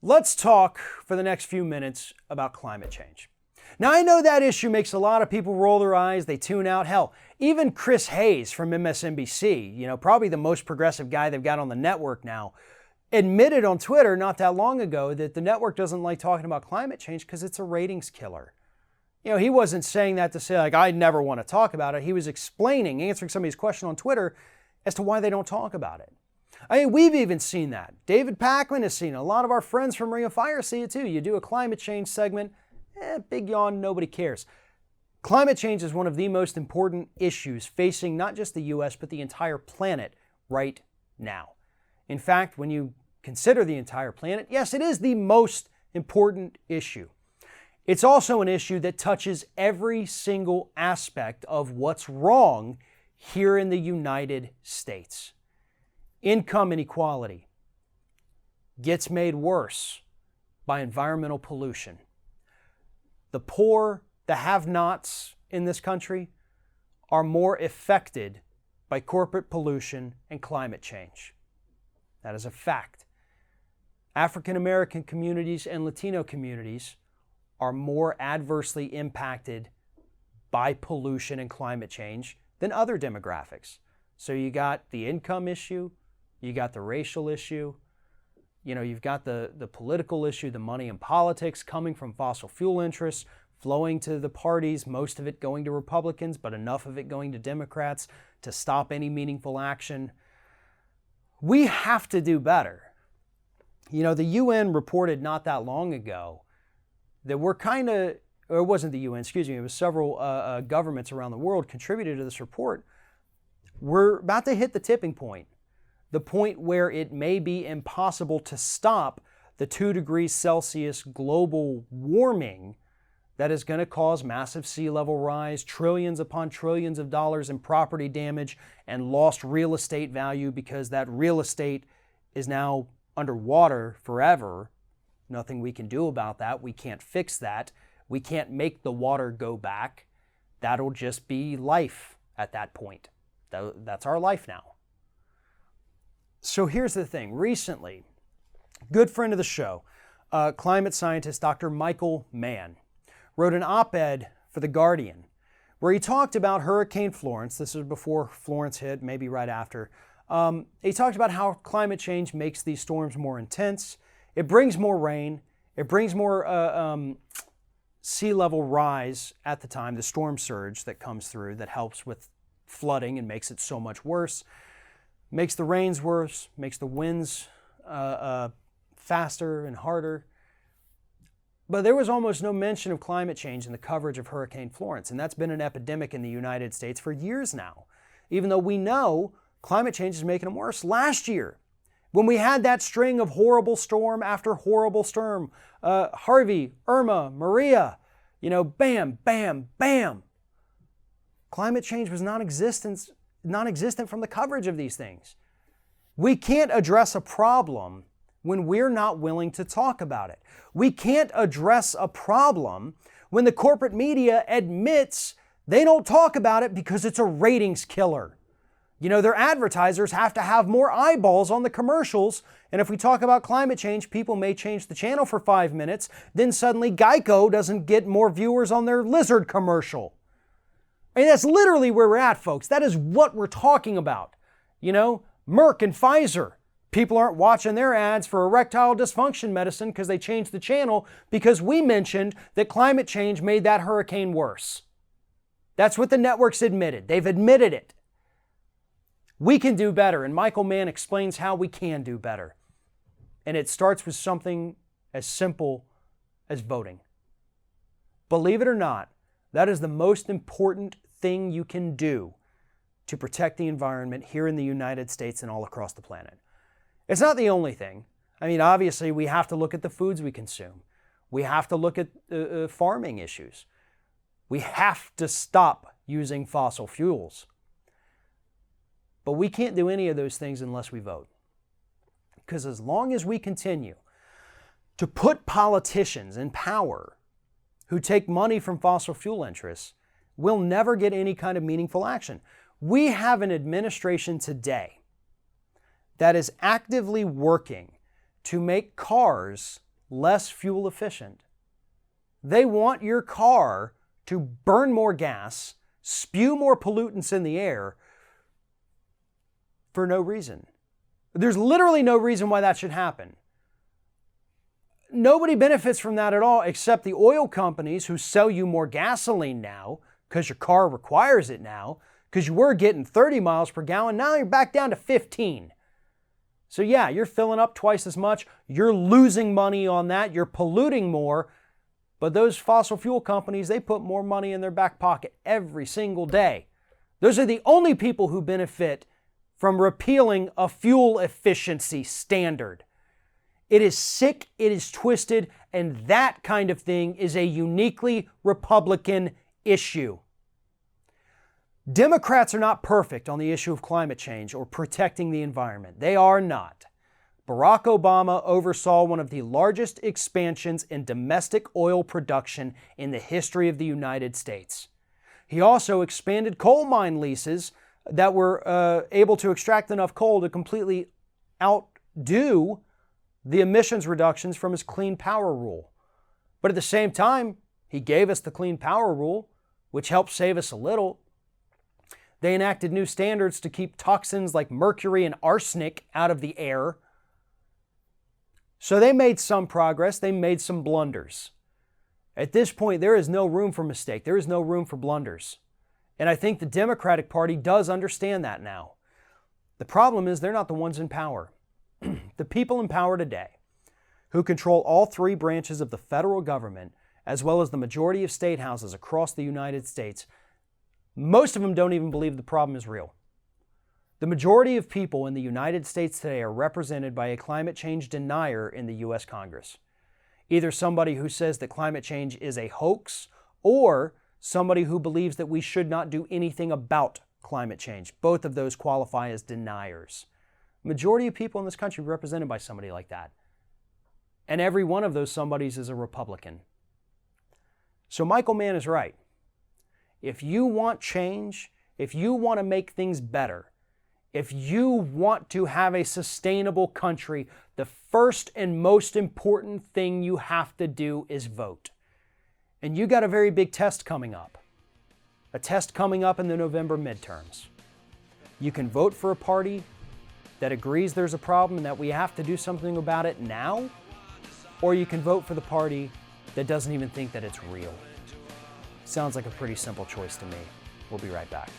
Let's talk for the next few minutes about climate change. Now, I know that issue makes a lot of people roll their eyes, they tune out. Hell, even Chris Hayes from MSNBC, probably the most progressive guy they've got on the network now, admitted on Twitter not that long ago that the network doesn't like talking about climate change because it's a ratings killer. He wasn't saying that to say, I never want to talk about it. He was explaining, answering somebody's question on Twitter as to why they don't talk about it. We've even seen that. David Pakman has seen it. A lot of our friends from Ring of Fire see it too. You do a climate change segment, big yawn, nobody cares. Climate change is one of the most important issues facing not just the U.S., but the entire planet right now. In fact, when you consider the entire planet, yes, it is the most important issue. It's also an issue that touches every single aspect of what's wrong here in the United States. Income inequality gets made worse by environmental pollution. The poor, the have-nots in this country are more affected by corporate pollution and climate change. That is a fact. African American communities and Latino communities are more adversely impacted by pollution and climate change than other demographics. So you got the income issue, you got the racial issue, you've got the political issue, the money in politics coming from fossil fuel interests, flowing to the parties, most of it going to Republicans, but enough of it going to Democrats to stop any meaningful action. We have to do better. The UN reported not that long ago that we're it wasn't the UN, it was several governments around the world contributed to this report. We're about to hit the tipping point. The point where it may be impossible to stop the 2 degrees Celsius global warming that is going to cause massive sea level rise, trillions upon trillions of dollars in property damage and lost real estate value because that real estate is now underwater forever. Nothing we can do about that. We can't fix that. We can't make the water go back. That'll just be life at that point. That's our life now. So here's the thing. Recently, good friend of the show, climate scientist Dr. Michael Mann, wrote an op-ed for The Guardian where he talked about Hurricane Florence. This was before Florence hit, maybe right after. He talked about how climate change makes these storms more intense. It brings more rain. It brings more sea level rise at the time, the storm surge that comes through that helps with flooding and makes it so much worse. Makes the rains worse, makes the winds faster and harder. But there was almost no mention of climate change in the coverage of Hurricane Florence, and that's been an epidemic in the United States for years now, even though we know climate change is making them worse. Last year, when we had that string of horrible storm after horrible storm, Harvey, Irma, Maria, bam, bam, bam. Climate change was non-existent from the coverage of these things. We can't address a problem when we're not willing to talk about it. We can't address a problem when the corporate media admits they don't talk about it because it's a ratings killer. Their advertisers have to have more eyeballs on the commercials, and if we talk about climate change, people may change the channel for 5 minutes, then suddenly Geico doesn't get more viewers on their lizard commercial. That's literally where we're at, folks. That is what we're talking about. Merck and Pfizer. People aren't watching their ads for erectile dysfunction medicine because they changed the channel because we mentioned that climate change made that hurricane worse. That's what the networks admitted. They've admitted it. We can do better, and Michael Mann explains how we can do better. And it starts with something as simple as voting. Believe it or not, that is the most important thing you can do to protect the environment here in the United States and all across the planet. It's not the only thing. Obviously, we have to look at the foods we consume. We have to look at farming issues. We have to stop using fossil fuels. But we can't do any of those things unless we vote. Because as long as we continue to put politicians in power who take money from fossil fuel interests, we'll never get any kind of meaningful action. We have an administration today that is actively working to make cars less fuel efficient. They want your car to burn more gas, spew more pollutants in the air for no reason. There's literally no reason why that should happen. Nobody benefits from that at all except the oil companies who sell you more gasoline now because your car requires it now, because you were getting 30 miles per gallon, now you're back down to 15. So yeah, you're filling up twice as much, you're losing money on that, you're polluting more, but those fossil fuel companies, they put more money in their back pocket every single day. Those are the only people who benefit from repealing a fuel efficiency standard. It is sick, it is twisted, and that kind of thing is a uniquely Republican issue. Democrats are not perfect on the issue of climate change or protecting the environment. They are not. Barack Obama oversaw one of the largest expansions in domestic oil production in the history of the United States. He also expanded coal mine leases that were able to extract enough coal to completely outdo the emissions reductions from his Clean Power Rule. But at the same time, he gave us the Clean Power Rule, which helped save us a little. They enacted new standards to keep toxins like mercury and arsenic out of the air. So they made some progress, they made some blunders. At this point, there is no room for mistake. There is no room for blunders. And I think the Democratic Party does understand that now. The problem is they're not the ones in power. The people in power today, who control all three branches of the federal government, as well as the majority of state houses across the United States, most of them don't even believe the problem is real. The majority of people in the United States today are represented by a climate change denier in the U.S. Congress. Either somebody who says that climate change is a hoax, or somebody who believes that we should not do anything about climate change. Both of those qualify as deniers. Majority of people in this country are represented by somebody like that. And every one of those somebodies is a Republican. So Michael Mann is right. If you want change, if you want to make things better, if you want to have a sustainable country, the first and most important thing you have to do is vote. And you got a very big test coming up. A test coming up in the November midterms. You can vote for a party that agrees there's a problem and that we have to do something about it now, or you can vote for the party that doesn't even think that it's real. Sounds like a pretty simple choice to me. We'll be right back.